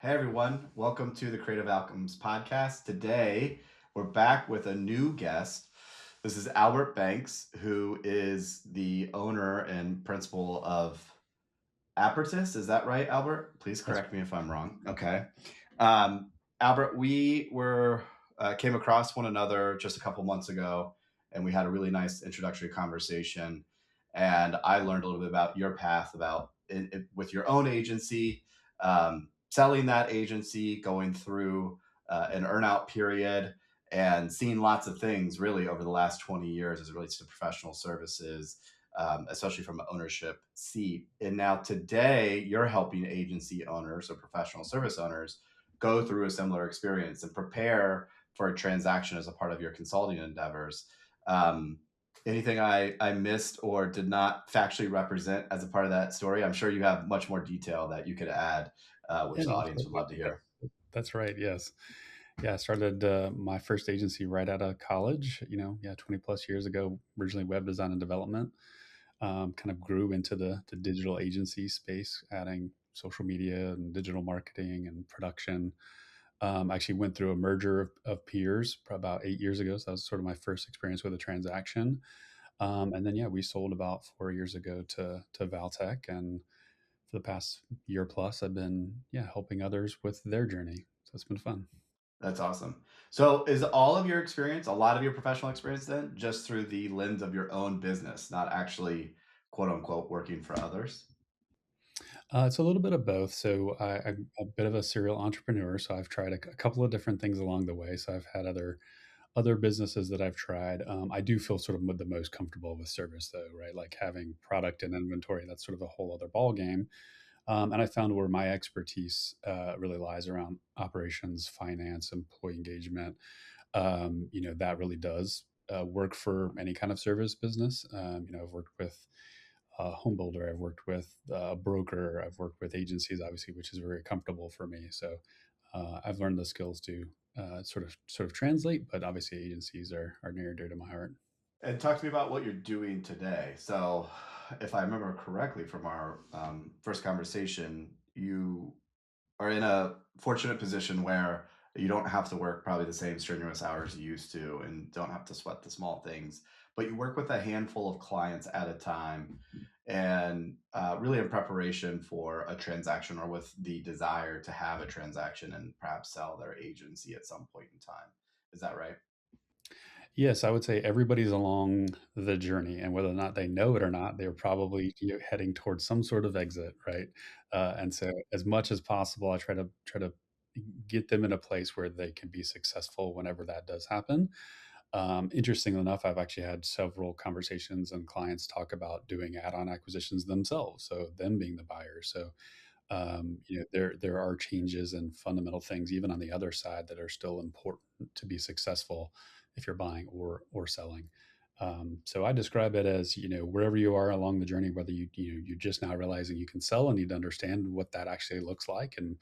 Hey everyone, welcome to the Creative Outcomes Podcast. Today, we're back with a new guest. This is Albert Banks, who is the owner and principal of Apertus. Is that right, Albert? Please That's correct me if I'm wrong. Okay. Um, Albert, we were came across one another just a couple months ago, and we had a really nice introductory conversation. And I learned a little bit about your path, about with your own agency, selling that agency, going through an earnout period, and seeing lots of things really over the last 20 years as it relates to professional services, especially from an ownership seat. And now today, you're helping agency owners or professional service owners go through a similar experience and prepare for a transaction as a part of your consulting endeavors. Um, Anything I missed or did not factually represent as a part of that story? I'm sure you have much more detail that you could add, yeah, which the no, audience would love to hear. that's right. Yes, yeah. I started my first agency right out of college. 20 plus years ago. Originally web design and development. Kind of grew into the digital agency space, adding social media and digital marketing and production. Actually went through a merger of peers about 8 years ago. So that was sort of my first experience with a transaction. And then yeah, we sold about 4 years ago to Valtech, and for the past year plus, I've been helping others with their journey. So it's been fun. That's awesome. So, is all of your experience, a lot of your professional experience, then just through the lens of your own business, not actually quote unquote working for others? It's a little bit of both. So I'm a bit of a serial entrepreneur. So I've tried a couple of different things along the way. So I've had other businesses that I've tried. I do feel sort of the most comfortable with service, though, right? Like having product and inventory. That's sort of a whole other ball game. And I found where my expertise really lies around operations, finance, employee engagement. That really does work for any kind of service business. I've worked with a home builder, I've worked with a broker, I've worked with agencies, obviously, which is very comfortable for me. So I've learned the skills to sort of translate, but obviously agencies are near and dear to my heart. And talk to me about what you're doing today. So, if I remember correctly from our first conversation, you are in a fortunate position where you don't have to work probably the same strenuous hours you used to and don't have to sweat the small things, but you work with a handful of clients at a time and really in preparation for a transaction or with the desire to have a transaction and perhaps sell their agency at some point in time. Is that right? Yes, I would say everybody's along the journey, and whether or not they know it or not, they're probably heading towards some sort of exit, right? And so, as much as possible, I try to get them in a place where they can be successful whenever that does happen. Interestingly enough, I've actually had several conversations and clients talk about doing add-on acquisitions themselves, so them being the buyer. So there are changes and fundamental things even on the other side that are still important to be successful if you're buying or selling. So I describe it as wherever you are along the journey, whether you're just now realizing you can sell and need to understand what that actually looks like, and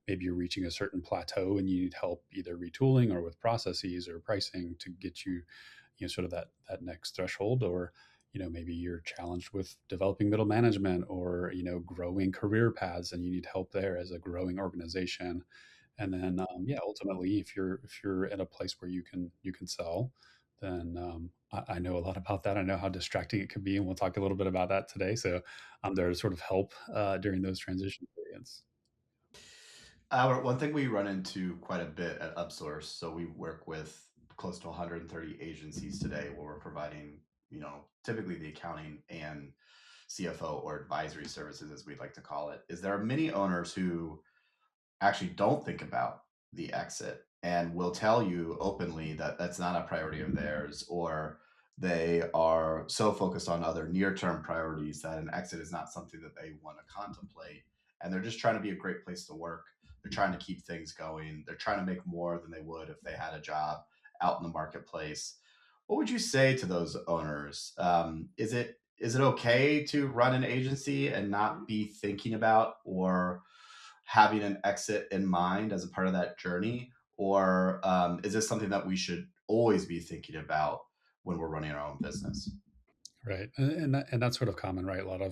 maybe you're reaching a certain plateau and you need help either retooling or with processes or pricing to get sort of that next threshold, or maybe you're challenged with developing middle management or growing career paths and you need help there as a growing organization. And then ultimately, if you're at a place where you can sell, then I know a lot about that. I know how distracting it can be, and we'll talk a little bit about that today. So I'm there to sort of help during those transition periods. One thing we run into quite a bit at Upsource, so we work with close to 130 agencies today where we're providing, typically the accounting and CFO or advisory services, as we'd like to call it, is there are many owners who actually don't think about the exit and will tell you openly that that's not a priority of theirs, or they are so focused on other near-term priorities that an exit is not something that they want to contemplate, and they're just trying to be a great place to work. They're trying to keep things going. They're trying to make more than they would if they had a job out in the marketplace. What would you say to those owners? Is it okay to run an agency and not be thinking about or having an exit in mind as a part of that journey? Or is this something that we should always be thinking about when we're running our own business? Right, and that's sort of common, right? A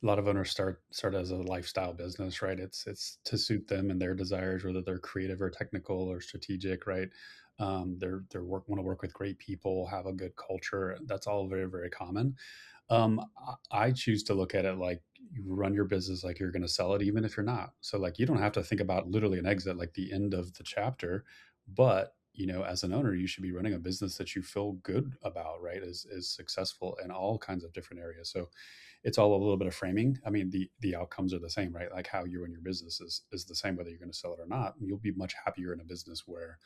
a lot of owners start as a lifestyle business, right? It's to suit them and their desires, whether they're creative or technical or strategic, right? They're want to work with great people, have a good culture. That's all very, very common. I choose to look at it like you run your business like you're going to sell it, even if you're not. So like you don't have to think about literally an exit like the end of the chapter, but as an owner, you should be running a business that you feel good about, right? Is successful in all kinds of different areas. So it's all a little bit of framing. I mean, the outcomes are the same, right? Like how you run your business is the same whether you're going to sell it or not. You'll be much happier in a business where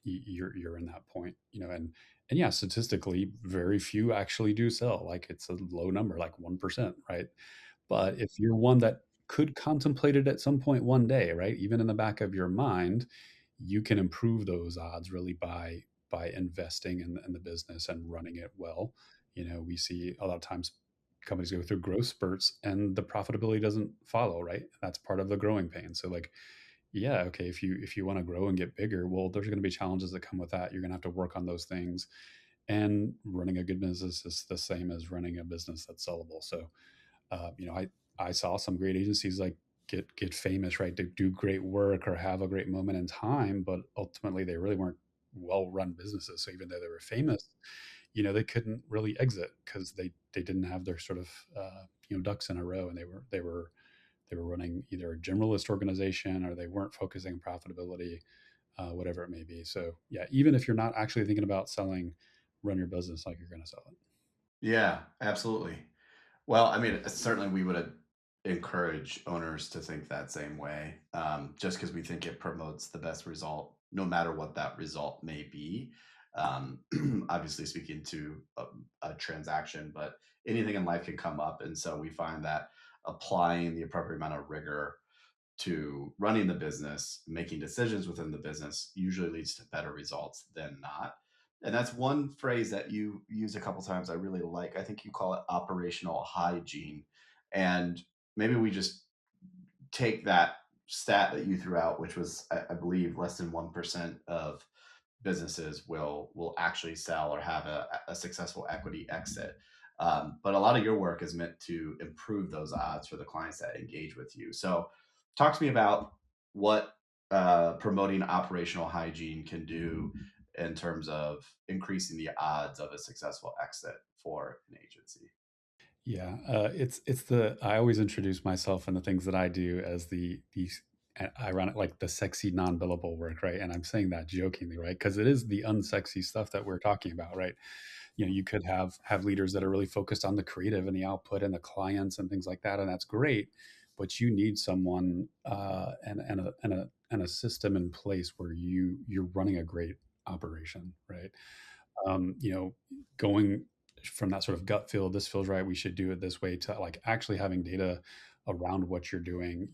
you're in that point, and yeah, statistically, very few actually do sell. Like it's a low number, like 1%, right? But if you're one that could contemplate it at some point one day, right? Even in the back of your mind, you can improve those odds really by investing in the business and running it well. We see a lot of times companies go through growth spurts and the profitability doesn't follow, right? That's part of the growing pain. So like, yeah, okay, if you want to grow and get bigger, well, there's going to be challenges that come with that. You're going to have to work on those things. And running a good business is the same as running a business that's sellable. So I saw some great agencies like get famous, right? To do great work or have a great moment in time, but ultimately they really weren't well run businesses. So even though they were famous, they couldn't really exit because they didn't have their sort of ducks in a row, and they were running either a generalist organization or they weren't focusing on profitability, whatever it may be. So yeah, even if you're not actually thinking about selling, run your business like you're going to sell it. Yeah, absolutely. Well, I mean, certainly we would encourage owners to think that same way, just because we think it promotes the best result, no matter what that result may be. Obviously, speaking to a transaction, but anything in life can come up. And so we find that applying the appropriate amount of rigor to running the business, making decisions within the business usually leads to better results than not. And that's one phrase that you use a couple times I really like. I think you call it operational hygiene. And maybe we just take that stat that you threw out, which was, I believe, less than 1% of businesses will actually sell or have a successful equity exit. But a lot of your work is meant to improve those odds for the clients that engage with you. So, talk to me about what promoting operational hygiene can do in terms of increasing the odds of a successful exit for an agency. Yeah, it's the I always introduce myself and the things that I do as the ironic, like the sexy non-billable work, right? And I'm saying that jokingly, right? Because it is the unsexy stuff that we're talking about, right? You could have leaders that are really focused on the creative and the output and the clients and things like that, and that's great. But you need someone and a system in place where you're running a great operation, right? You know, going from that sort of gut feel, this feels right, we should do it this way, to like actually having data around what you're doing,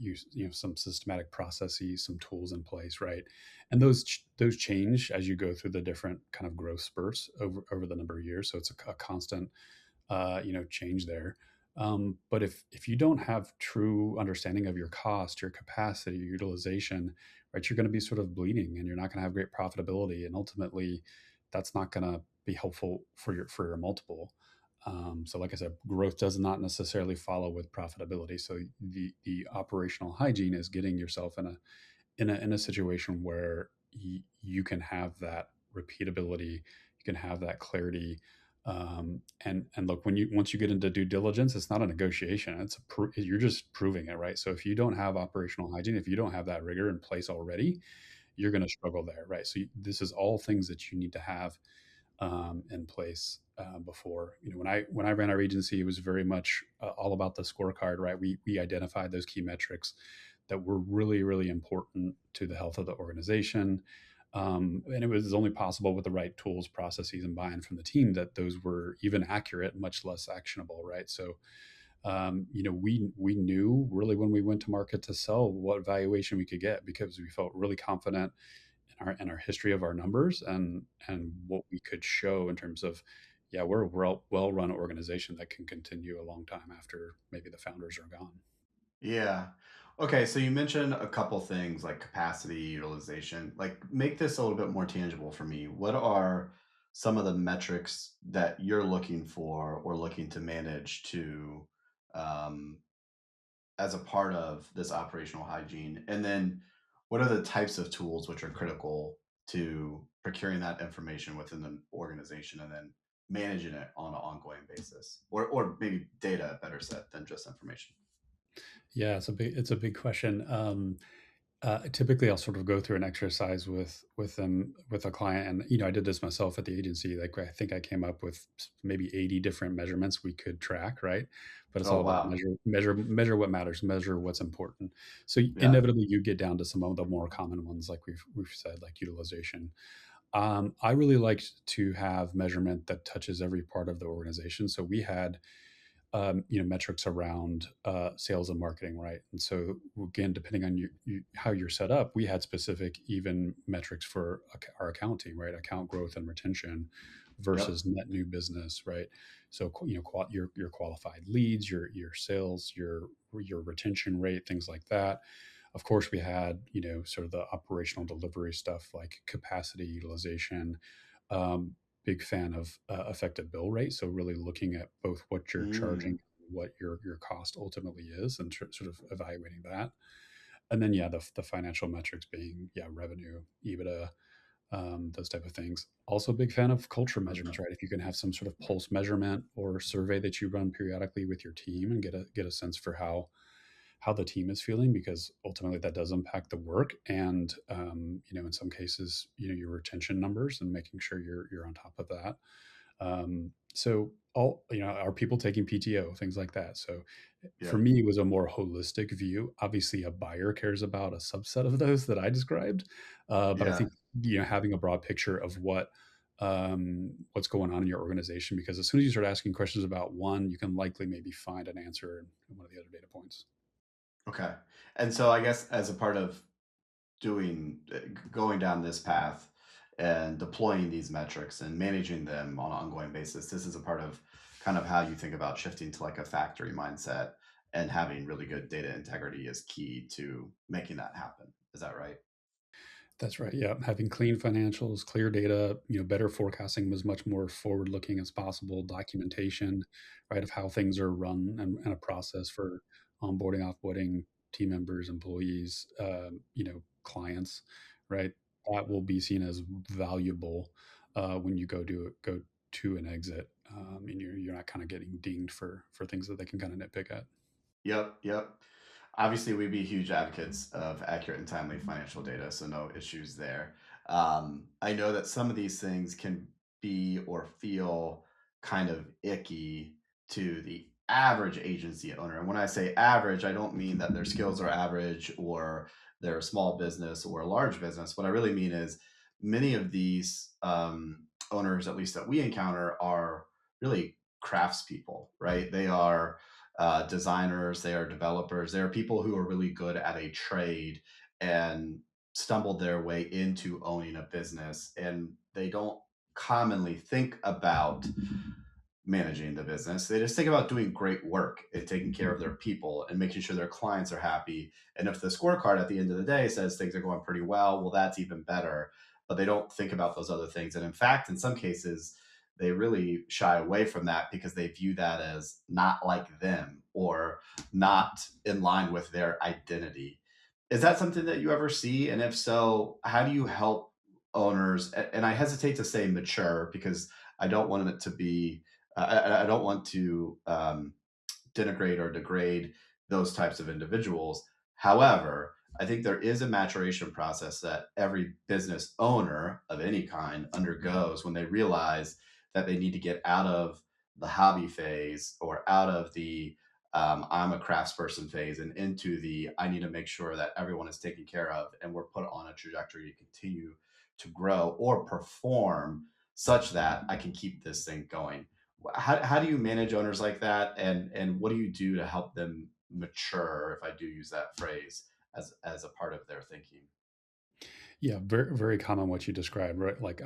some systematic processes, some tools in place, right? And those change as you go through the different kind of growth spurts over the number of years. So it's a constant change there. But if you don't have true understanding of your cost, your capacity, your utilization, right, you're going to be sort of bleeding, and you're not going to have great profitability, and ultimately, that's not going to be helpful for your multiple. So, like I said, growth does not necessarily follow with profitability. So, the operational hygiene is getting yourself in a situation where you can have that repeatability, you can have that clarity. And look, once you get into due diligence, it's not a negotiation, you're just proving it, right? So if you don't have operational hygiene, if you don't have that rigor in place already, you're going to struggle there, right? So this is all things that you need to have in place before. When I ran our agency, it was very much all about the scorecard, right? We identified those key metrics that were really, really important to the health of the organization. And it was only possible with the right tools, processes, and buy-in from the team that those were even accurate, much less actionable, right? So, we knew really when we went to market to sell what valuation we could get, because we felt really confident in our history of our numbers and what we could show in terms of, yeah, we're a well run organization that can continue a long time after maybe the founders are gone. Yeah. Okay, so you mentioned a couple things like capacity utilization. Like, make this a little bit more tangible for me. What are some of the metrics that you're looking for or looking to manage to um, as a part of this operational hygiene? And then what are the types of tools which are critical to procuring that information within the organization and then managing it on an ongoing basis? Or maybe data better set than just information. Yeah, it's a big question. Typically, I'll sort of go through an exercise with them with a client, and I did this myself at the agency. Like I think I came up with maybe 80 different measurements we could track, right? But it's Oh all about wow. measure what matters, measure what's important. So Yeah. inevitably, you get down to some of the more common ones, like we've said, like utilization. I really liked to have measurement that touches every part of the organization. So we had metrics around sales and marketing, right? And so again, depending on how you're set up, we had specific even metrics for our account team, right? Account growth and retention Yep. versus net new business, right? So your qualified leads, your sales, your retention rate, things like that. Of course, we had sort of the operational delivery stuff like capacity utilization. Um, Big fan of effective bill rate. So really looking at both what you're charging, Mm, what your cost ultimately is, and sort of evaluating that. And then yeah, the financial metrics being revenue, EBITDA, those type of things. Also, big fan of culture measurements, right? If you can have some sort of pulse measurement or survey that you run periodically with your team and get a sense for how the team is feeling, because ultimately that does impact the work and in some cases your retention numbers, and making sure you're on top of that. So all are people taking PTO, things like that. So for yep. me, it was a more holistic view. Obviously, a buyer cares about a subset of those that I described, but I Yeah. think having a broad picture of what's going on in your organization, because as soon as you start asking questions about one, you can likely maybe find an answer in one of the other data points. Okay. And so I guess as a part of going down this path and deploying these metrics and managing them on an ongoing basis, this is a part of kind of how you think about shifting to like a factory mindset, and having really good data integrity is key to making that happen. Is that right? That's right. Yeah, having clean financials, clear data, better forecasting was much more forward-looking as possible. Documentation, right, of how things are run, and a process for onboarding, offboarding team members, employees, clients, right. That will be seen as valuable when you go to an exit, and you're not kind of getting dinged for things that they can kind of nitpick at. Yep, yep. Obviously, we'd be huge advocates of accurate and timely financial data, so no issues there. I know that some of these things can be or feel kind of icky to the average agency owner. And when I say average, I don't mean that their skills are average or they're a small business or a large business. What I really mean is many of these owners, at least that we encounter, are really craftspeople, right? They are designers, they are developers, they are people who are really good at a trade and stumbled their way into owning a business. And they don't commonly think about managing the business. They just think about doing great work and taking care of their people and making sure their clients are happy. And if the scorecard at the end of the day says things are going pretty well, that's even better. But they don't think about those other things. And in fact, in some cases, they really shy away from that because they view that as not like them or not in line with their identity. Is that something that you ever see? And if so, how do you help owners? And I hesitate to say mature because I don't want it to be I don't want to denigrate or degrade those types of individuals. However, I think there is a maturation process that every business owner of any kind undergoes when they realize that they need to get out of the hobby phase or out of the I'm a craftsperson phase and into the I need to make sure that everyone is taken care of and we're put on a trajectory to continue to grow or perform such that I can keep this thing going. How do you manage owners like that, and what do you do to help them mature, if I do use that phrase, as a part of their thinking? Yeah, very very common what you described, right? Like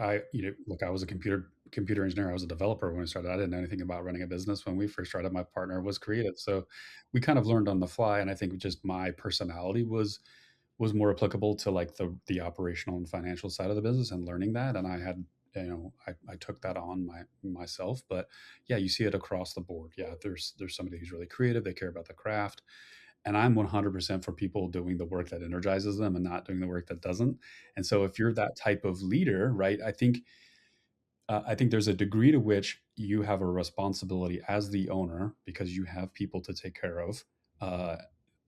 look, I was a computer engineer. I was a developer when I started. I didn't know anything about running a business when we first started. My partner was creative, so we kind of learned on the fly. And I think just my personality was more applicable to like the operational and financial side of the business and learning that. And I had I took that on myself. But yeah, you see it across the board. Yeah, there's somebody who's really creative, they care about the craft, and I'm 100% for people doing the work that energizes them and not doing the work that doesn't. And so if you're that type of leader, right, I think there's a degree to which you have a responsibility as the owner, because you have people to take care of, uh,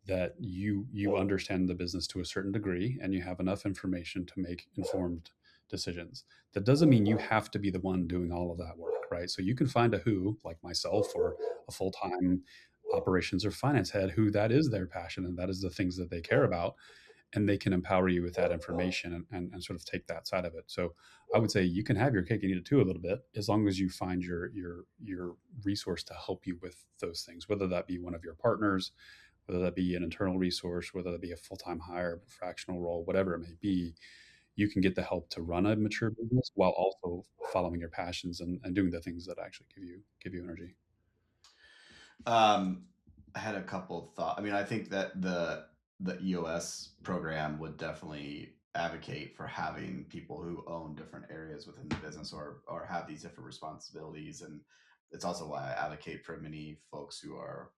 that you understand the business to a certain degree and you have enough information to make informed decisions. That doesn't mean you have to be the one doing all of that work, right? So you can find a who, like myself, or a full-time operations or finance head, who that is their passion and that is the things that they care about, and they can empower you with that information, and sort of take that side of it. So I would say you can have your cake and eat it too a little bit, as long as you find your resource to help you with those things, whether that be one of your partners, whether that be an internal resource, whether that be a full-time hire, fractional role, whatever it may be. You can get the help to run a mature business while also following your passions, and doing the things that actually give you energy. Um, I had a couple thoughts. I mean, I think that the EOS program would definitely advocate for having people who own different areas within the business, or have these different responsibilities. And it's also why I advocate for many folks who are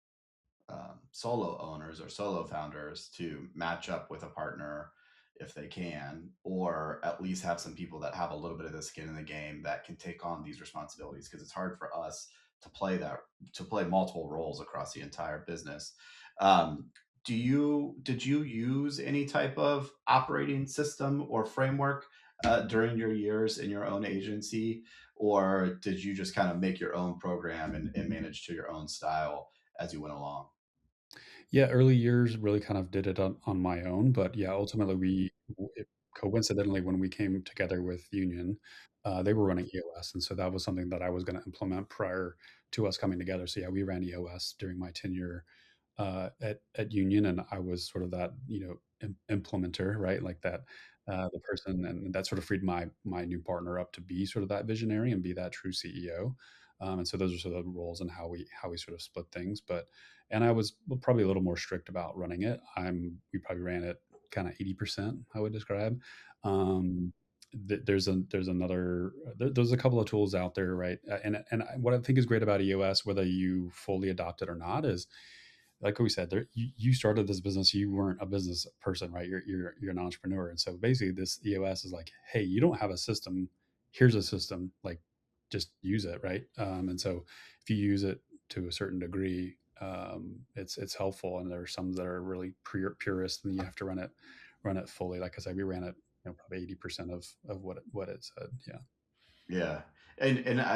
solo owners or solo founders to match up with a partner if they can, or at least have some people that have a little bit of the skin in the game that can take on these responsibilities, because it's hard for us to play multiple roles across the entire business. Um, did you use any type of operating system or framework during your years in your own agency, or did you just kind of make your own program and manage to your own style as you went along? Yeah, early years really kind of did it on my own, but yeah, ultimately coincidentally, when we came together with Union, they were running EOS, and so that was something that I was going to implement prior to us coming together. So yeah, we ran EOS during my tenure at Union, and I was sort of that implementer, right? Like that, the person, and that sort of freed my new partner up to be sort of that visionary and be that true CEO. And so those are sort of the roles and how we sort of split things. But and I was probably a little more strict about running it. We probably ran it kind of 80%, I would describe. Um, there's a couple of tools out there, right? And what I think is great about EOS, whether you fully adopt it or not, is like we said, you started this business. You weren't a business person, right? You're an entrepreneur, and so basically, this EOS is like, hey, you don't have a system. Here's a system. Like, just use it, right? And so, if you use it to a certain degree, it's helpful. And there are some that are really purist, and you have to run it fully. Like I said, we ran it, probably 80% of what it said. Yeah. Yeah,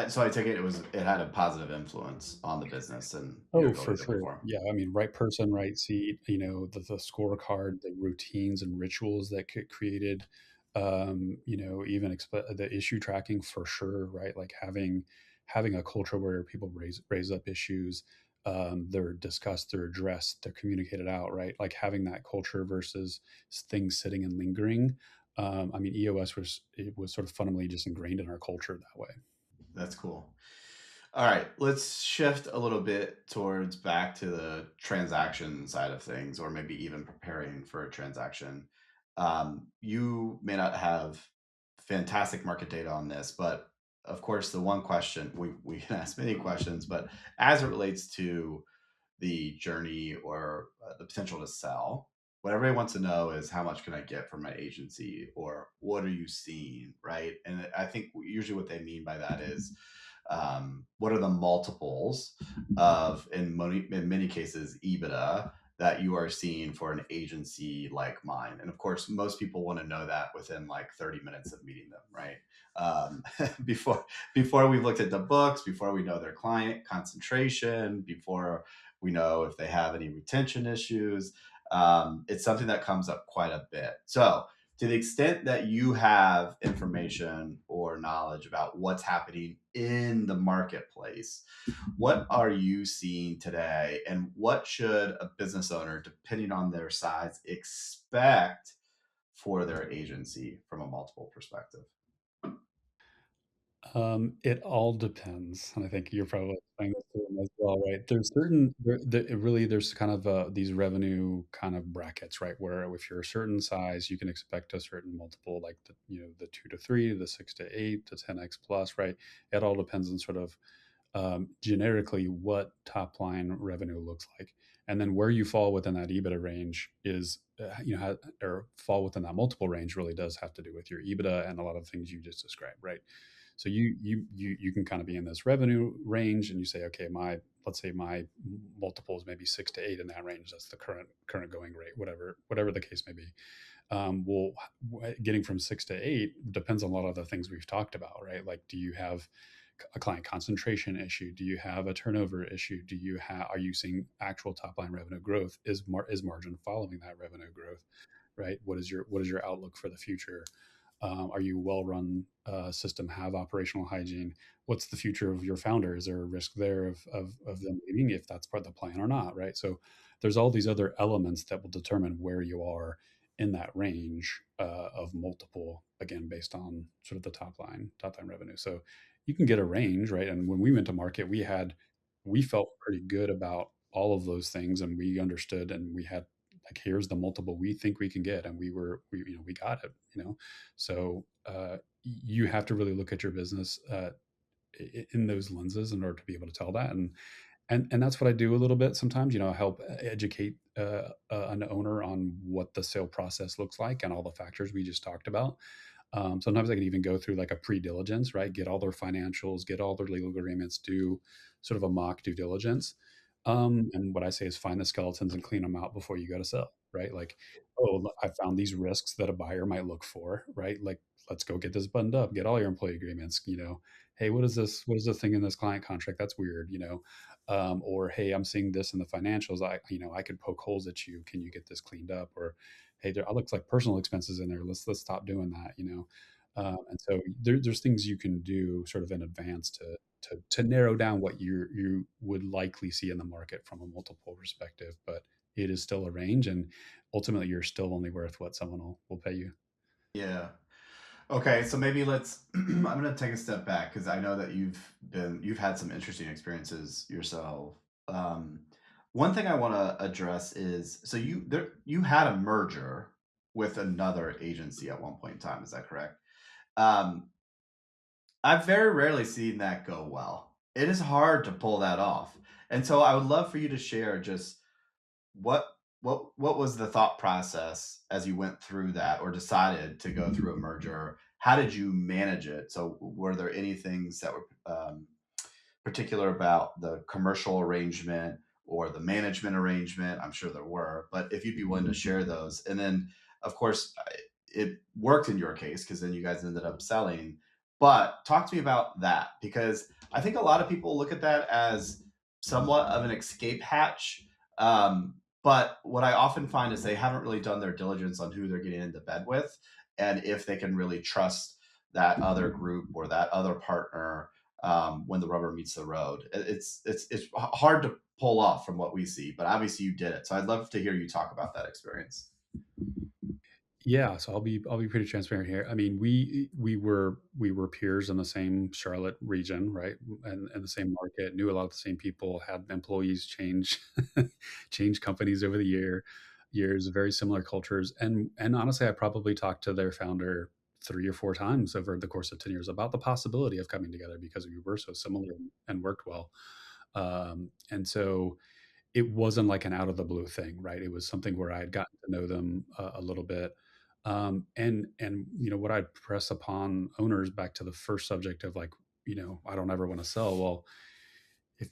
so I take it it had a positive influence on the business and your Oh, ability for to sure. perform. Yeah, I mean, right person, right seat, the scorecard, the routines and rituals that get created, even the issue tracking for sure, right? Like having a culture where people raise up issues, they're discussed, they're addressed, they're communicated out, right? Like having that culture versus things sitting and lingering. I mean, EOS was sort of fundamentally just ingrained in our culture that way. That's cool. All right, let's shift a little bit towards back to the transaction side of things, or maybe even preparing for a transaction. You may not have fantastic market data on this, but of course, the one question we can ask many questions, but as it relates to the journey, or the potential to sell, what everybody wants to know is, how much can I get from my agency, or what are you seeing, right? And I think usually what they mean by that is, what are the multiples of, in many cases, EBITDA that you are seeing for an agency like mine? And of course, most people want to know that within like 30 minutes of meeting them, right? Um, before we've looked at the books, before we know their client concentration, before we know if they have any retention issues. It's something that comes up quite a bit. So, to the extent that you have information or knowledge about what's happening in the marketplace, what are you seeing today? And what should a business owner, depending on their size, expect for their agency from a multiple perspective? It all depends, and I think you're probably explaining this to them as well, right? There's certain it really there's kind of these revenue kind of brackets, right? Where if you're a certain size, you can expect a certain multiple, like the 2 to 3, the 6 to 8, the 10x plus, right? It all depends on sort of generically what top line revenue looks like, and then where you fall within that EBITDA range is or fall within that multiple range really does have to do with your EBITDA and a lot of things you just described, right? So you can kind of be in this revenue range, and you say, okay, my let's say my multiple is maybe 6 to 8 in that range. That's the current going rate, whatever the case may be. Well, getting from 6 to 8 depends on a lot of the things we've talked about, right? Like, do you have a client concentration issue? Do you have a turnover issue? Are you seeing actual top line revenue growth? Is margin following that revenue growth, right? What is your outlook for the future? Are you well run system? Have operational hygiene? What's the future of your founder? Is there a risk there of them leaving if that's part of the plan or not, right? So there's all these other elements that will determine where you are in that range of multiple, again based on sort of the top line revenue. So you can get a range, right? And when we went to market, we felt pretty good about all of those things, and we understood, and we had like, here's the multiple we think we can get, and we got it. So you have to really look at your business in those lenses in order to be able to tell that, and that's what I do a little bit sometimes. I help educate an owner on what the sale process looks like and all the factors we just talked about. Sometimes I can even go through like a pre-diligence, right? Get all their financials, get all their legal agreements, do sort of a mock due diligence. And what I say is find the skeletons and clean them out before you go to sell, right? Like, oh, I found these risks that a buyer might look for, right? Like, let's go get this buttoned up, get all your employee agreements, hey, what is this? What is the thing in this client contract? That's weird, or hey, I'm seeing this in the financials. I could poke holes at you. Can you get this cleaned up? Or hey, there looks like personal expenses in there. Let's stop doing that. And so there's things you can do sort of in advance to narrow down what you would likely see in the market from a multiple perspective, but it is still a range, and ultimately you're still only worth what someone will pay you. Yeah. Okay, so maybe let's I'm going to take a step back because I know that you've had some interesting experiences yourself. Um, one thing I want to address is so you had a merger with another agency at one point in time, is that correct? Um, I've very rarely seen that go well. It is hard to pull that off. And so I would love for you to share just what what was the thought process as you went through that or decided to go through a merger? How did you manage it? So were there any things that were particular about the commercial arrangement or the management arrangement? I'm sure there were, but if you'd be willing to share those. And then, of course, it worked in your case because then you guys ended up selling. But talk to me about that because I think a lot of people look at that as somewhat of an escape hatch. But what I often find is they haven't really done their diligence on who they're getting into bed with and if they can really trust that other group or that other partner when the rubber meets the road. It's hard to pull off from what we see, but obviously you did it. So I'd love to hear you talk about that experience. Yeah, so I'll be pretty transparent here. I mean, we were peers in the same Charlotte region, right? And the same market, knew a lot of the same people, had employees change change companies over the years, very similar cultures. And honestly, I probably talked to their founder 3 or 4 times over the course of 10 years about the possibility of coming together because we were so similar and worked well. And so it wasn't like an out of the blue thing, right? It was something where I had gotten to know them a little bit. And what I'd press upon owners, back to the first subject of like, I don't ever want to sell. Well,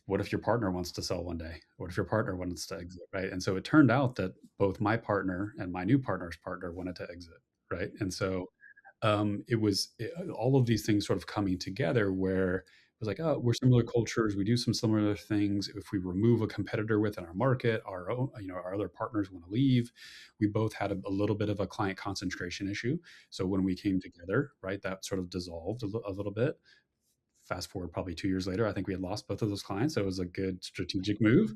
what if your partner wants to sell one day? What if your partner wants to exit, right? And so it turned out that both my partner and my new partner's partner wanted to exit, right? And so all of these things sort of coming together where it was like, oh, we're similar cultures, we do some similar things. If we remove a competitor within our market, our other partners want to leave. We both had a little bit of a client concentration issue. So when we came together, right, that sort of dissolved a little bit. Fast forward probably 2 years later, I think we had lost both of those clients. So it was a good strategic move,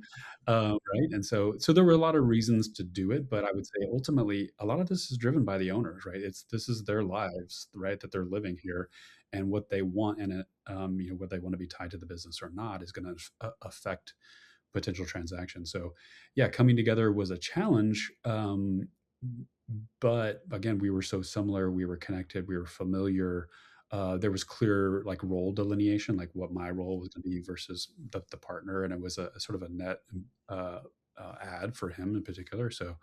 right? And so there were a lot of reasons to do it, but I would say ultimately a lot of this is driven by the owners, right? This is their lives, right, that they're living here, and what they want in it, whether they want to be tied to the business or not, is going to affect potential transactions. So, yeah, coming together was a challenge. But again, we were so similar. We were connected. We were familiar. There was clear like role delineation, like what my role was going to be versus the partner, and it was a sort of a net uh, ad for him in particular. So,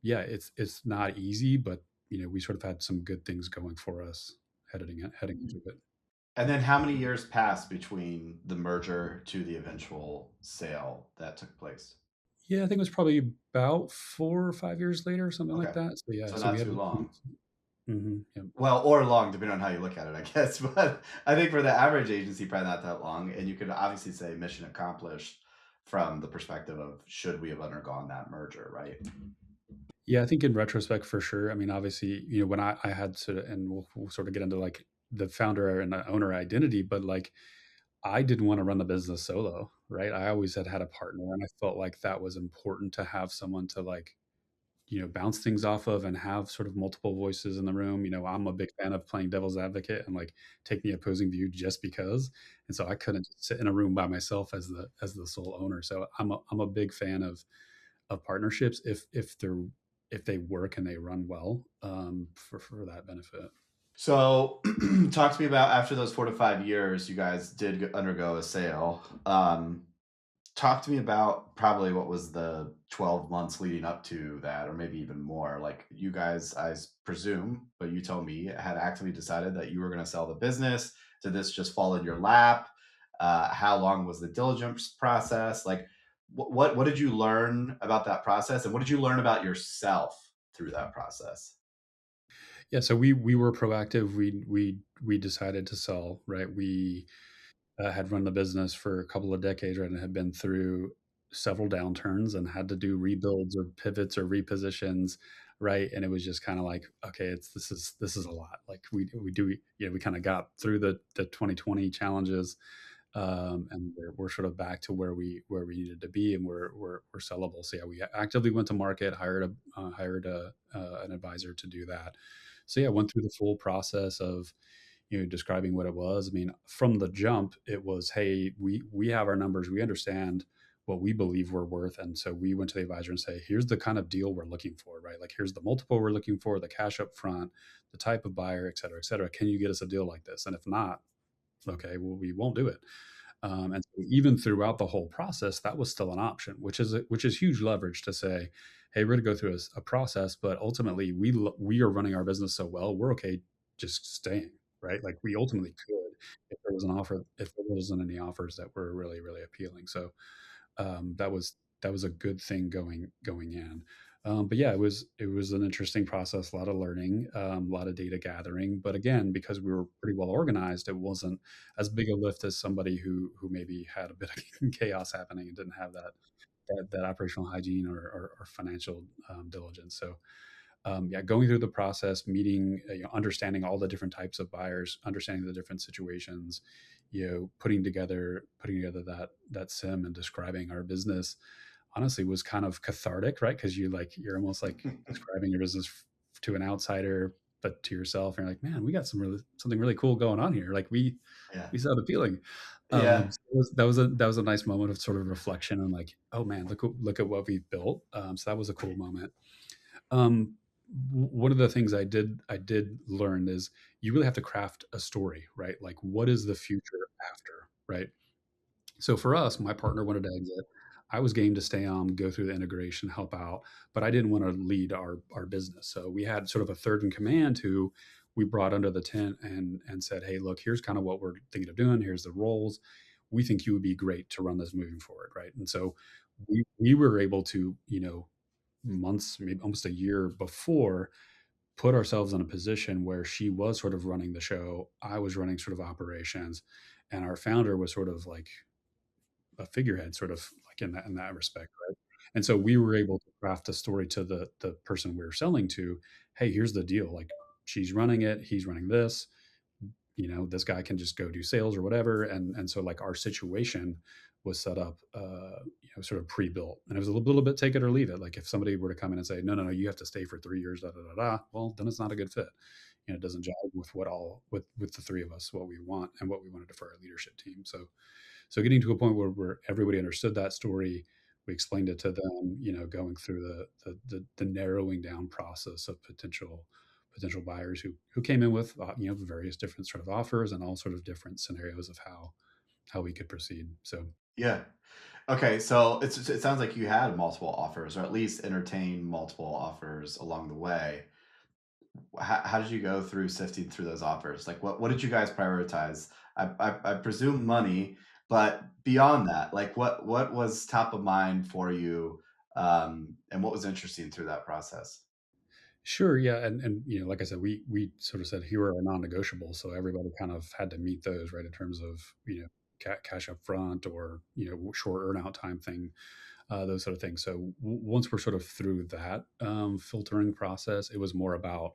yeah, it's not easy, but we sort of had some good things going for us heading into it. And then how many years passed between the merger to the eventual sale that took place? Yeah, I think it was probably about 4 or 5 years later, something like Okay. that. So yeah, So so we not had. too long. Yeah. Well, or long, depending on how you look at it, I guess. But I think for the average agency, probably not that long. And you could obviously say mission accomplished from the perspective of should we have undergone that merger, right? Yeah, I think in retrospect, for sure. I mean, obviously, when I had sort of, and we'll sort of get into like the founder and the owner identity, but like I didn't want to run the business solo, right? I always had a partner, and I felt like that was important to have someone to like bounce things off of and have sort of multiple voices in the room. I'm a big fan of playing devil's advocate and like taking the opposing view just because. And so I couldn't just sit in a room by myself as the sole owner. So I'm a big fan of partnerships if they work and they run well, for that benefit. So, talk to me about after those 4 to 5 years, you guys did undergo a sale. Talk to me about probably what was the 12 months leading up to that, or maybe even more. Like you guys, presume, but you told me, had actively decided that you were going to sell the business. Did this just fall in your lap? How long was the diligence process? Like, what did you learn about that process, and what did you learn about yourself through that process? Yeah, so we were proactive. We decided to sell, right? We had run the business for a couple of decades, right, and had been through several downturns and had to do rebuilds or pivots or repositions, right? And it was just kind of like, okay, this is a lot. Like we do, we kind of got through the 2020 challenges, and we're sort of back to where we needed to be, and we're sellable. So yeah, we actively went to market, hired an advisor to do that. So yeah, went through the full process of describing what it was. I mean, from the jump, it was, hey, we have our numbers, we understand what we believe we're worth, and so we went to the advisor and say, here's the kind of deal we're looking for, right? Like here's the multiple we're looking for, the cash up front, the type of buyer, et cetera, et cetera. Can you get us a deal like this? And if not, okay, well, we won't do it. And so even throughout the whole process, that was still an option, which is huge leverage to say, hey, we're going to go through a process, but ultimately we are running our business so well, we're okay just staying, right? Like we ultimately could if there wasn't any offers that were really really appealing. So that was a good thing going in. But yeah, it was an interesting process, a lot of learning, a lot of data gathering. But again, because we were pretty well organized, it wasn't as big a lift as somebody who maybe had a bit of chaos happening and didn't have that operational hygiene or financial diligence. So yeah, going through the process, meeting, understanding all the different types of buyers, understanding the different situations, putting together that sim and describing our business, honestly was kind of cathartic, right? Because you're almost like describing your business to an outsider, but to yourself, and you're like, man, we got something really cool going on here. Like Yeah. we sound appealing. Yeah. So that was a nice moment of sort of reflection and like, oh man, look at what we've built. So that was a cool moment. Um, One of the things I did learn is you really have to craft a story, right? Like, what is the future after, right? So for us, my partner wanted to exit. I was game to stay on, go through the integration, help out, but I didn't want to lead our business. So we had sort of a third in command who we brought under the tent and said, hey, look, here's kind of what we're thinking of doing. Here's the roles. We think you would be great to run this moving forward, right? And so we were able to, months, maybe almost a year before, put ourselves in a position where she was sort of running the show, I was running sort of operations, and our founder was sort of like a figurehead, sort of like in that respect, right? And so we were able to craft a story to the person we were selling to. Hey, here's the deal. Like she's running it, he's running this. This guy can just go do sales or whatever. And so like our situation was set up, sort of pre-built, and it was a little bit take it or leave it. Like if somebody were to come in and say, no, no, no, you have to stay for 3 years, da da da da. Well, then it's not a good fit. it doesn't jive with what all with the three of us, what we want and what we wanted for our leadership team. So getting to a point where everybody understood that story, we explained it to them, going through the narrowing down process of potential buyers who came in with various different sort of offers and all sort of different scenarios of how we could proceed. So Yeah. Okay, so it sounds like you had multiple offers, or at least entertained multiple offers along the way. How did you go through sifting through those offers? Like, what did you guys prioritize? I presume money, but beyond that, like, what was top of mind for you, and what was interesting through that process? sure, yeah, and like I said, we sort of said here are our non-negotiables, so everybody kind of had to meet those, right, in terms of cash up front or short earn out time thing, those sort of things. So once we're sort of through that filtering process, it was more about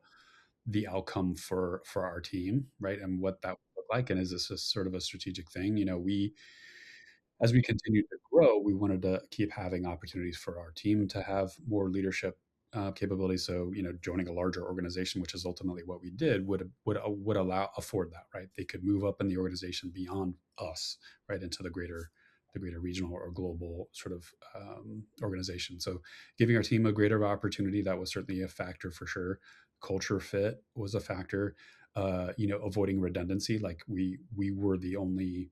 the outcome for our team, right, and what that would look like, and is this a sort of a strategic thing? We as we continued to grow, we wanted to keep having opportunities for our team to have more leadership capabilities. So, joining a larger organization, which is ultimately what we did, would allow afford that, right? They could move up in the organization beyond us, right, into the greater regional or global sort of organization. So, giving our team a greater opportunity, that was certainly a factor for sure. Culture fit was a factor. Avoiding redundancy, like we were the only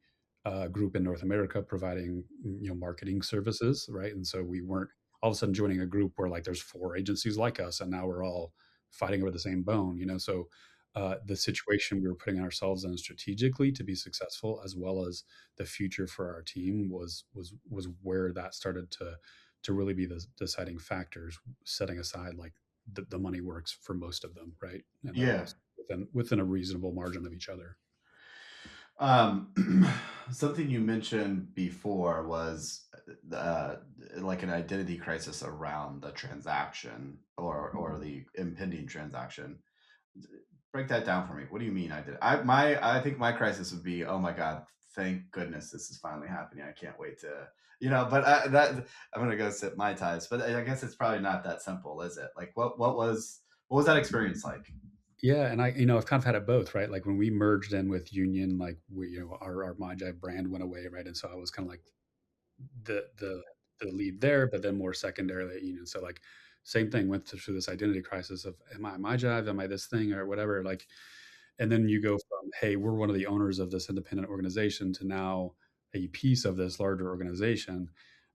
group in North America providing marketing services, right? And so we weren't all of a sudden joining a group where like there's four agencies like us, and now we're all fighting over the same bone. So the situation we were putting ourselves in strategically to be successful, as well as the future for our team, was where that started to really be the deciding factors. Setting aside like the money works for most of them, right? And they're all Yeah. within a reasonable margin of each other. Um, something you mentioned before was uh, like an identity crisis around the transaction or the impending transaction. Break that down for me. What do you mean I did? I think my crisis would be, oh my god, thank goodness this is finally happening. I can't wait to But that I'm gonna go sip my ties. But I guess it's probably not that simple, is it? Like, what was that experience like? Yeah, and I've kind of had it both, right? Like when we merged in with Union, like our MyJive brand went away, right? And so I was kind of like the lead there, but then more secondarily at Union. So like same thing, went through this identity crisis of am I MyJive, am I this thing or whatever? Like, and then you go from hey, we're one of the owners of this independent organization to now a piece of this larger organization.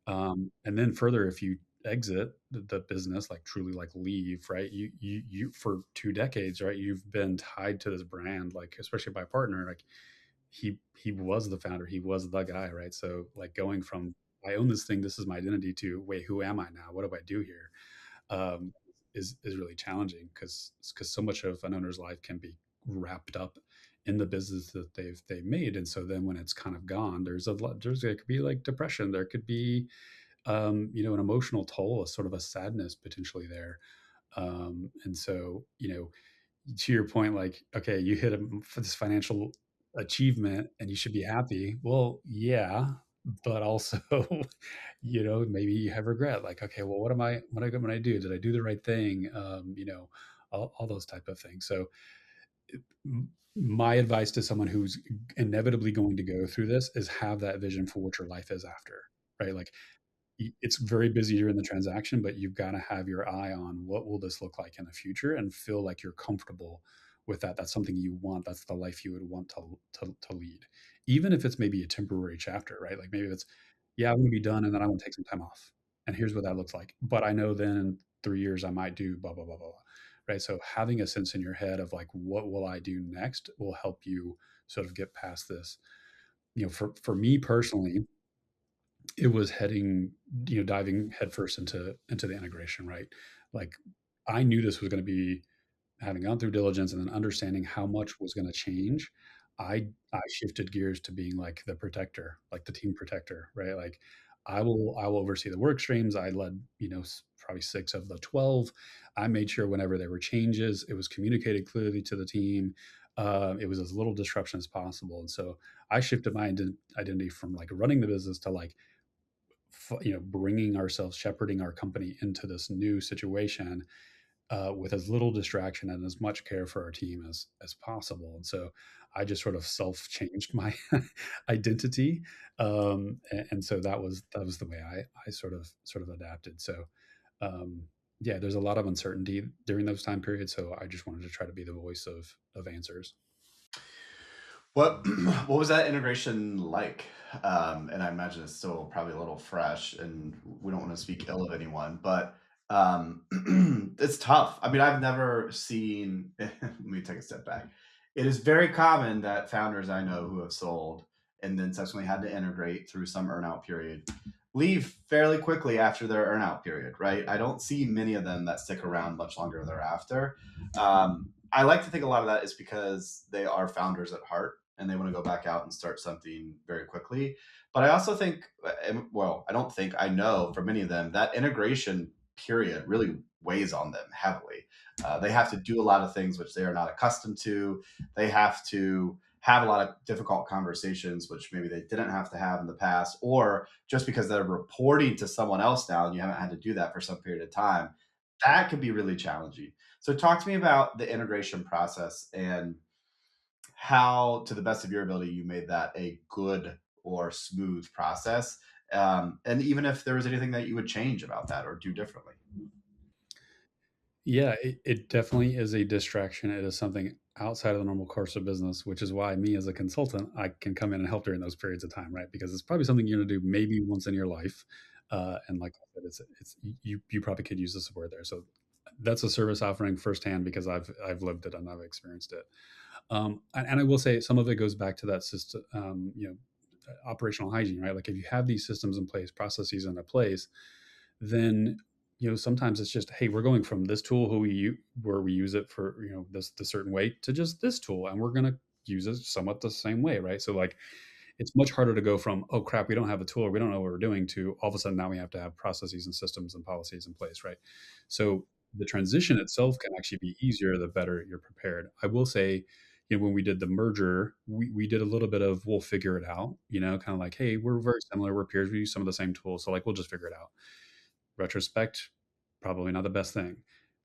And then further, if you exit the business, like truly like leave, right, you for 2 decades, right, you've been tied to this brand, like especially by a partner, like he was the founder, he was the guy, right? So like going from I own this thing, this is my identity, to wait, who am I now, what do I do here? um, is really challenging because so much of an owner's life can be wrapped up in the business that they've made. And so then when it's kind of gone, there could be like depression, there could be an emotional toll, a sort of a sadness potentially there. And so to your point, like, okay, you hit for this financial achievement and you should be happy. Well, yeah, but also, maybe you have regret. Like, okay, well, what am I going to do? Did I do the right thing? All those type of things. So, my advice to someone who's inevitably going to go through this is have that vision for what your life is after, right? Like, it's very busy during the transaction, but you've got to have your eye on what will this look like in the future and feel like you're comfortable with that. That's something you want. That's the life you would want to lead, even if it's maybe a temporary chapter, right? Like maybe it's, yeah, I'm going to be done and then I want to take some time off. And here's what that looks like. But I know then in 3 years I might do blah, blah, blah, blah, blah. Right. So having a sense in your head of like, what will I do next will help you sort of get past this. For me personally, it was diving headfirst into the integration, right? Like I knew this was going to be having gone through diligence and then understanding how much was going to change. I shifted gears to being like the protector, like the team protector, right? Like I will oversee the work streams. I led, probably 6 of the 12. I made sure whenever there were changes, it was communicated clearly to the team. It was as little disruption as possible. And so I shifted my identity from like running the business to like bringing ourselves, shepherding our company into this new situation, with as little distraction and as much care for our team as possible. And so I just sort of self changed my identity, and so that was the way I sort of adapted. So um, yeah, there's a lot of uncertainty during those time periods. So I just wanted to try to be the voice of answers. What what was that integration like? And I imagine it's still probably a little fresh, and we don't want to speak ill of anyone, but it's tough. I mean, I've never seen. Let me take a step back. It is very common that founders I know who have sold and then subsequently had to integrate through some earnout period leave fairly quickly after their earnout period, right? I don't see many of them that stick around much longer thereafter. I like to think a lot of that is because they are founders at heart and they want to go back out and start something very quickly. But I also think, well, I don't think, I know for many of them, that integration period really weighs on them heavily. They have to do a lot of things which they are not accustomed to. They have to have a lot of difficult conversations, which maybe they didn't have to have in the past, or just because they're reporting to someone else now and you haven't had to do that for some period of time, that could be really challenging. So, talk to me about the integration process and how, to the best of your ability, you made that a good or smooth process. And even if there was anything that you would change about that or do differently. Yeah, it definitely is a distraction. It is something outside of the normal course of business, which is why me as a consultant, I can come in and help during those periods of time, right? Because it's probably something you're going to do maybe once in your life, and like I said, it's you probably could use the support there. So that's a service offering firsthand because I've lived it and I've experienced it. And I will say some of it goes back to that system, operational hygiene, right? Like if you have these systems in place, processes in place, then sometimes it's just, hey, we're going from this tool where we use it for this the certain way to just this tool, and we're going to use it somewhat the same way, right? So like it's much harder to go from, oh crap, we don't have a tool or we don't know what we're doing, to all of a sudden now we have to have processes and systems and policies in place, right? So the transition itself can actually be easier the better you're prepared. I will say, when we did the merger, we did a little bit of we'll figure it out, kind of like, hey, we're very similar, we're peers, we use some of the same tools, so like we'll just figure it out. Retrospect, probably not the best thing.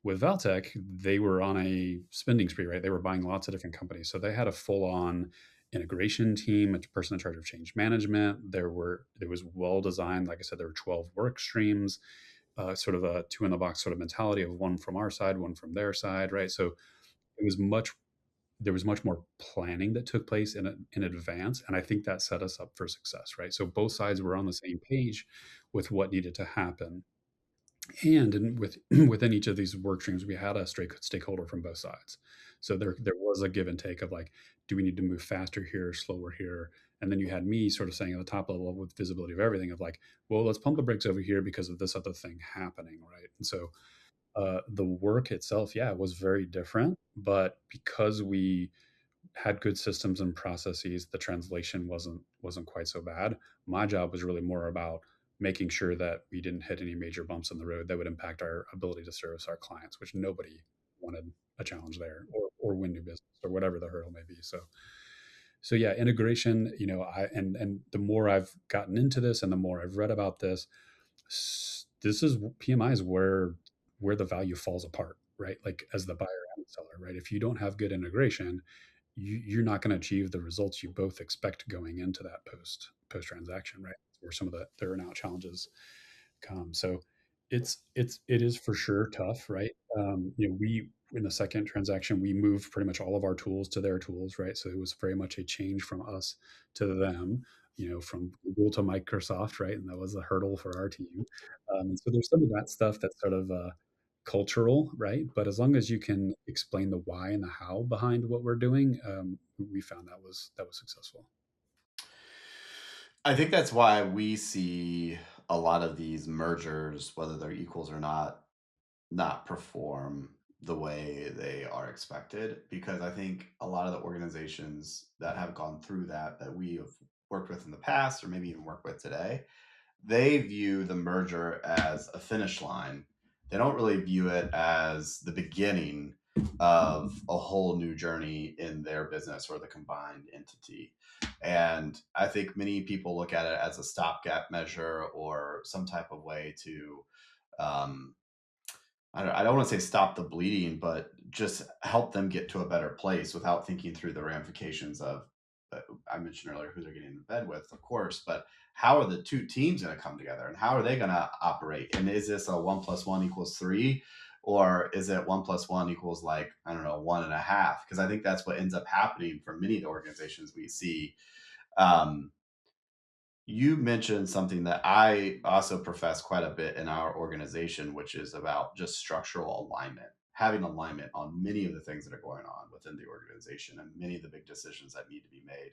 With Valtech, they were on a spending spree, right? They were buying lots of different companies. So they had a full on integration team, a person in charge of change management. There was well designed, like I said, there were 12 work streams, sort of a two in the box sort of mentality of one from our side, one from their side, right? So it was much there was much more planning that took place in advance, and I think that set us up for success, right? So both sides were on the same page with what needed to happen, and within each of these work streams, we had a stakeholder from both sides. So there was a give and take of like, do we need to move faster here, slower here? And then you had me sort of saying at the top level with visibility of everything of like, well, let's pump the brakes over here because of this other thing happening, right? And so the work itself, yeah, was very different, but because we had good systems and processes, the translation wasn't quite so bad. My job was really more about making sure that we didn't hit any major bumps in the road that would impact our ability to service our clients, which nobody wanted a challenge there, or win new business or whatever the hurdle may be. So yeah, integration, and the more I've gotten into this and the more I've read about this, this is PMI is where the value falls apart, right? Like as the buyer and the seller, right? If you don't have good integration, you're not going to achieve the results you both expect going into that post transaction, right? Where some of the earnout challenges come. So it is for sure tough, right? We in the second transaction we moved pretty much all of our tools to their tools, right? So it was very much a change from us to them. From Google to Microsoft, right? And that was a hurdle for our team. And so there's some of that stuff that's sort of cultural, right? But as long as you can explain the why and the how behind what we're doing, we found that was successful. I think that's why we see a lot of these mergers, whether they're equals or not perform the way they are expected, because I think a lot of the organizations that have gone through that we have worked with in the past or maybe even work with today, they view the merger as a finish line. They don't really view it as the beginning of a whole new journey in their business or the combined entity. And I think many people look at it as a stopgap measure or some type of way to um, I don't want to say stop the bleeding, but just help them get to a better place without thinking through the ramifications of. I mentioned earlier who they're getting in bed with, of course, but how are the two teams going to come together and how are they going to operate? And is this a 1+1 = 3, or is it 1+1 equals, like, I don't know, 1.5? Because I think that's what ends up happening for many of the organizations we see. Um, you mentioned something that I also profess quite a bit in our organization, which is about just structural alignment, having alignment on many of the things that are going on within the organization and many of the big decisions that need to be made.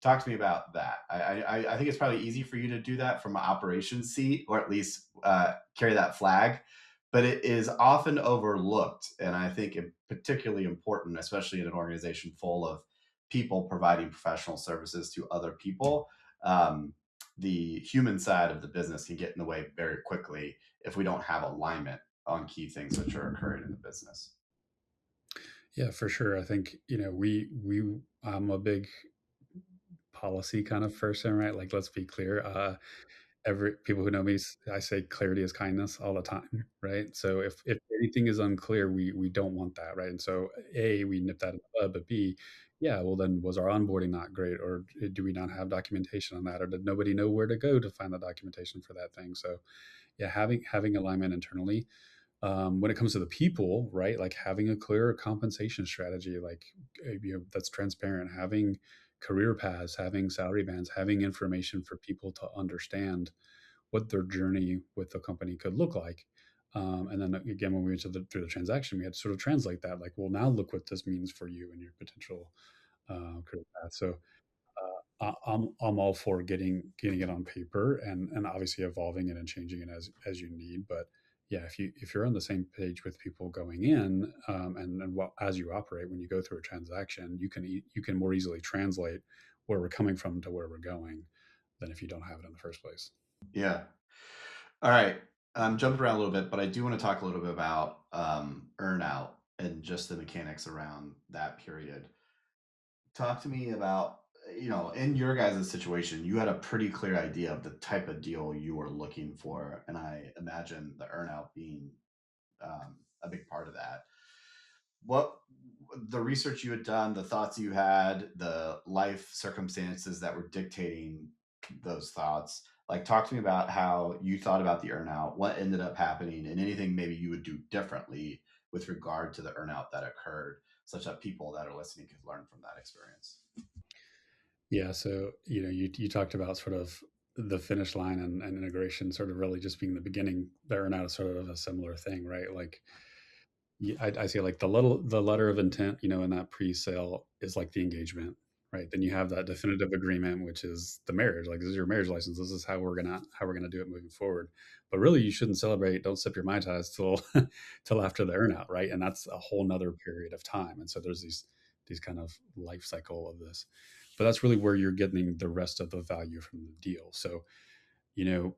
Talk to me about that. I think it's probably easy for you to do that from an operations seat, or at least carry that flag, but it is often overlooked, and I think it particularly important, especially in an organization full of people providing professional services to other people. Um, the human side of the business can get in the way very quickly if we don't have alignment on key things which are occurring in the business. Yeah, for sure. I think, we I'm a big policy kind of person, right? Like, let's be clear. Every people who know me, I say clarity is kindness all the time, right? So if anything is unclear, we don't want that, right? And so A, we nip that in the bud, but B, yeah, well then was our onboarding not great, or do we not have documentation on that, or did nobody know where to go to find the documentation for that thing? So yeah, having alignment internally. When it comes to the people, right? Like having a clear compensation strategy, like that's transparent, having career paths, having salary bands, having information for people to understand what their journey with the company could look like. And then again, when we went through the transaction, we had to sort of translate that, like, well, now look what this means for you and your potential career path. So I'm all for getting it on paper and obviously evolving it and changing it as you need. But yeah, if you're on the same page with people going in, and well, as you operate when you go through a transaction, you can more easily translate where we're coming from to where we're going than if you don't have it in the first place. Yeah. All right. I'm jumping around a little bit, but I do want to talk a little bit about earnout and just the mechanics around that period. Talk to me about, in your guys' situation, you had a pretty clear idea of the type of deal you were looking for. And I imagine the earnout being a big part of that. What the research you had done, the thoughts you had, the life circumstances that were dictating those thoughts. Like, talk to me about how you thought about the earnout, what ended up happening, and anything maybe you would do differently with regard to the earnout that occurred, such that people that are listening could learn from that experience. Yeah, so you talked about sort of the finish line and integration sort of really just being the beginning. There now is sort of a similar thing, right? Like, I see, like, the letter of intent, in that pre-sale is like the engagement, right? Then you have that definitive agreement, which is the marriage. Like, this is your marriage license. This is how we're gonna do it moving forward. But really, you shouldn't celebrate. Don't sip your mai tais till till after the earnout, right? And that's a whole nother period of time. And so there's these kind of life cycle of this, but that's really where you're getting the rest of the value from the deal. So you know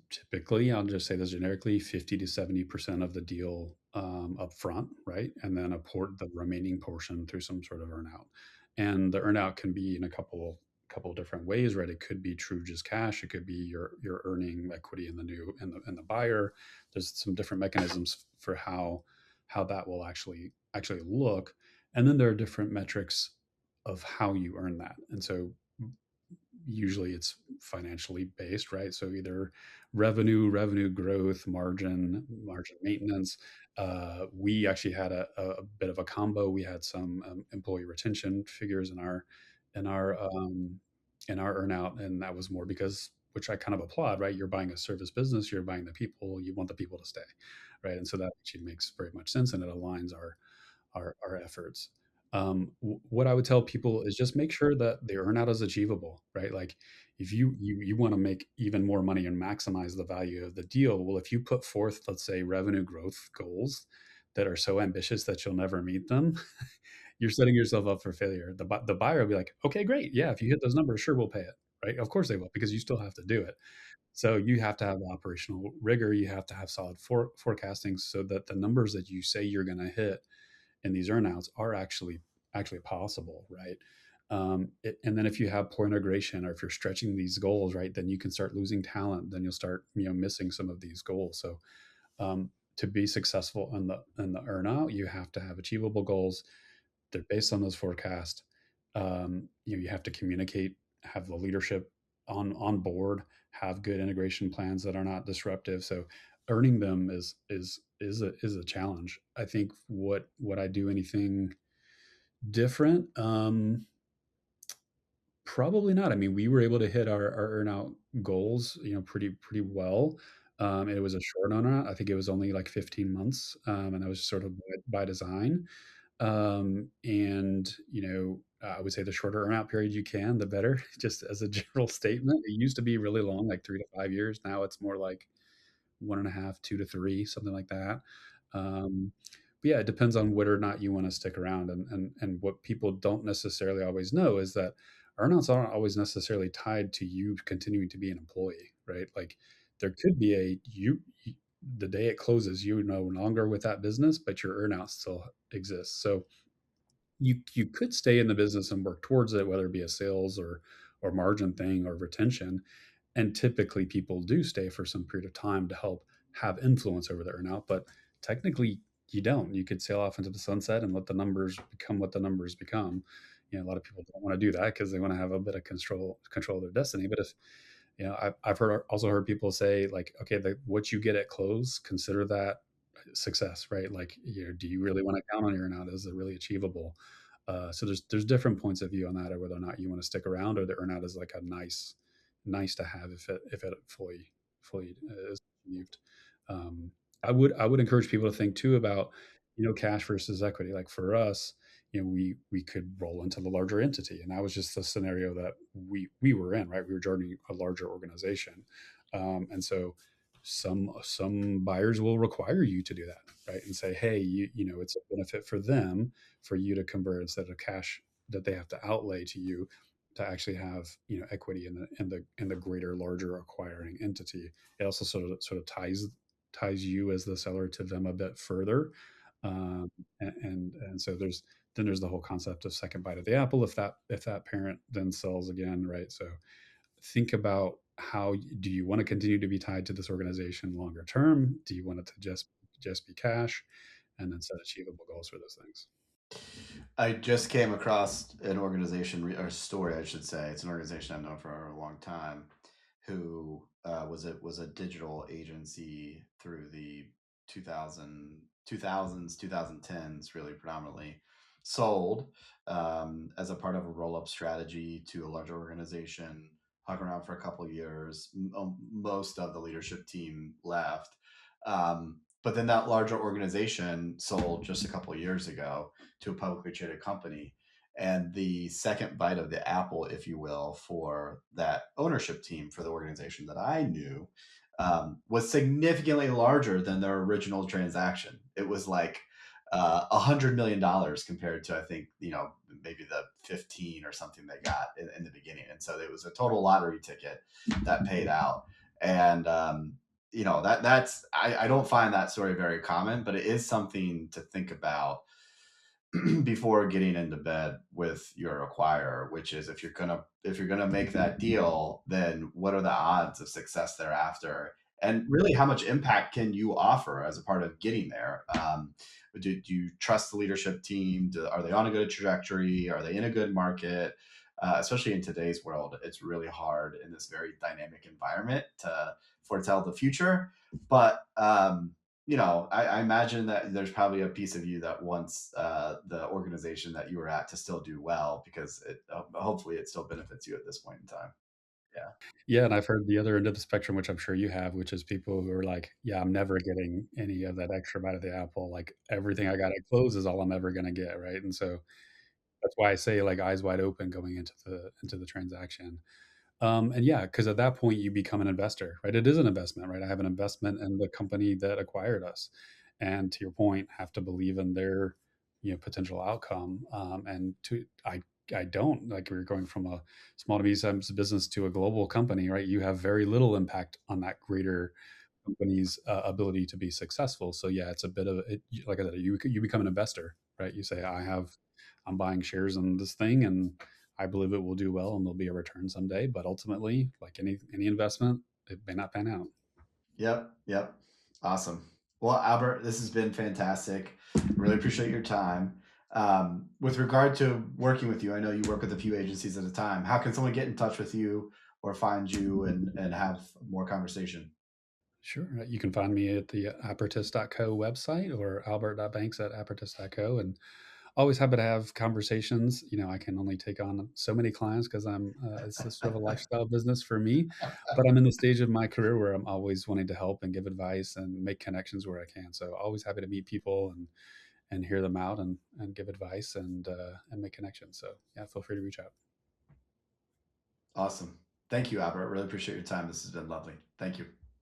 typically, I'll just say this generically, 50 to 70% of the deal up front, right? And then the remaining portion through some sort of earnout. And the earnout can be in a couple different ways, right? It could be true just cash. It could be you're earning equity in the new in the buyer. There's some different mechanisms for how that will actually look. And then there are different metrics of how you earn that. And so usually it's financially based, right? So either revenue growth, margin maintenance. We actually had a bit of a combo. We had some employee retention figures in our um, in our earnout, and that was more because, which I kind of applaud, right? You're buying a service business, you're buying the people, you want the people to stay, right? And so that actually makes very much sense, and it aligns our efforts. What I would tell people is just make sure that the earnout is achievable, right? Like, if you want to make even more money and maximize the value of the deal, well, if you put forth, let's say, revenue growth goals that are so ambitious that you'll never meet them, you're setting yourself up for failure. The buyer will be like, okay, great, yeah, if you hit those numbers, sure, we'll pay it, right? Of course they will, because you still have to do it. So you have to have operational rigor. You have to have solid forecasting so that the numbers that you say you're going to hit and these earnouts are actually possible, right? And then if you have poor integration, or if you're stretching these goals, right, then you can start losing talent. Then you'll start missing some of these goals. So to be successful in the earnout, you have to have achievable goals. They're based on those forecasts. You have to communicate, have the leadership on board, have good integration plans that are not disruptive. So earning them is a challenge. I think what I do anything different? Probably not. I mean, we were able to hit our earnout goals, pretty well. It was a short earnout. I think it was only like 15 months, and that was sort of by design. And I would say the shorter earnout period you can, the better. Just as a general statement, it used to be really long, like 3 to 5 years. Now it's more like 1.5, 2 to 3, something like that. Um, but yeah, it depends on whether or not you want to stick around. And what people don't necessarily always know is that earnouts aren't always necessarily tied to you continuing to be an employee, right? Like there could be the day it closes, you no longer with that business, but your earnout still exists. So you could stay in the business and work towards it, whether it be a sales or margin thing or retention. And typically people do stay for some period of time to help have influence over the earnout, but technically you don't. You could sail off into the sunset and let the numbers become what the numbers become. A lot of people don't want to do that because they want to have a bit of control of their destiny. But if I've also heard people say like, okay, what you get at close, consider that success, right? Like, do you really want to count on your earnout? Is it really achievable? So there's different points of view on that, or whether or not you want to stick around, or the earnout is like a nice to have if it fully is achieved. Um, I would encourage people to think too about cash versus equity. Like for us, we could roll into the larger entity, and that was just the scenario that we were in. Right, we were joining a larger organization, and so some buyers will require you to do that, right, and say, hey, it's a benefit for them for you to convert instead of cash that they have to outlay to you to actually have equity in the greater larger acquiring entity. It also sort of ties you as the seller to them a bit further. And so there's the whole concept of second bite of the apple if that parent then sells again, right? So think about how do you want to continue to be tied to this organization longer term? Do you want it to just be cash, and then set achievable goals for those things? I just came across an organization or story, I should say. It's an organization I've known for a long time, who was a digital agency through the 2010s, really predominantly, sold as a part of a roll up strategy to a larger organization. Hung around for a couple of years. Most of the leadership team left. But then that larger organization sold just a couple of years ago to a publicly traded company. And the second bite of the apple, if you will, for that ownership team for the organization that I knew was significantly larger than their original transaction. It was like $100 million compared to, I think, maybe the 15 or something they got in the beginning. And so it was a total lottery ticket that paid out. And I don't find that story very common, but it is something to think about before getting into bed with your acquirer, which is if you're gonna make that deal, then what are the odds of success thereafter, and really how much impact can you offer as a part of getting there? Do you trust the leadership team? Are they on a good trajectory? Are they in a good market? Especially in today's world, it's really hard in this very dynamic environment to foretell the future. But I imagine that there's probably a piece of you that wants the organization that you were at to still do well because hopefully it still benefits you at this point in time. Yeah. Yeah, and I've heard the other end of the spectrum, which I'm sure you have, which is people who are like, "Yeah, I'm never getting any of that extra bite of the apple. Like everything I got at close is all I'm ever gonna get," right? And so that's why I say like eyes wide open going into the transaction. And yeah, because at that point you become an investor, right? It is an investment, right? I have an investment in the company that acquired us, and to your point, have to believe in their potential outcome. And I don't like we're going from a small to medium-sized business to a global company, right? You have very little impact on that greater company's ability to be successful. So yeah, it's a bit of it. Like I said, you become an investor, right? You say I'm buying shares in this thing, and I believe it will do well and there'll be a return someday. But ultimately, like any investment, it may not pan out. Yep. Yep. Awesome. Well, Albert, this has been fantastic. Really appreciate your time. With regard to working with you, I know you work with a few agencies at a time. How can someone get in touch with you or find you and have more conversation? Sure. You can find me at the Apertus.co website or albert.banks at Apertus.co. And always happy to have conversations. I can only take on so many clients because it's a sort of a lifestyle business for me. But I'm in the stage of my career where I'm always wanting to help and give advice and make connections where I can. So always happy to meet people and hear them out and give advice and make connections. So yeah, feel free to reach out. Awesome. Thank you, Albert. Really appreciate your time. This has been lovely. Thank you.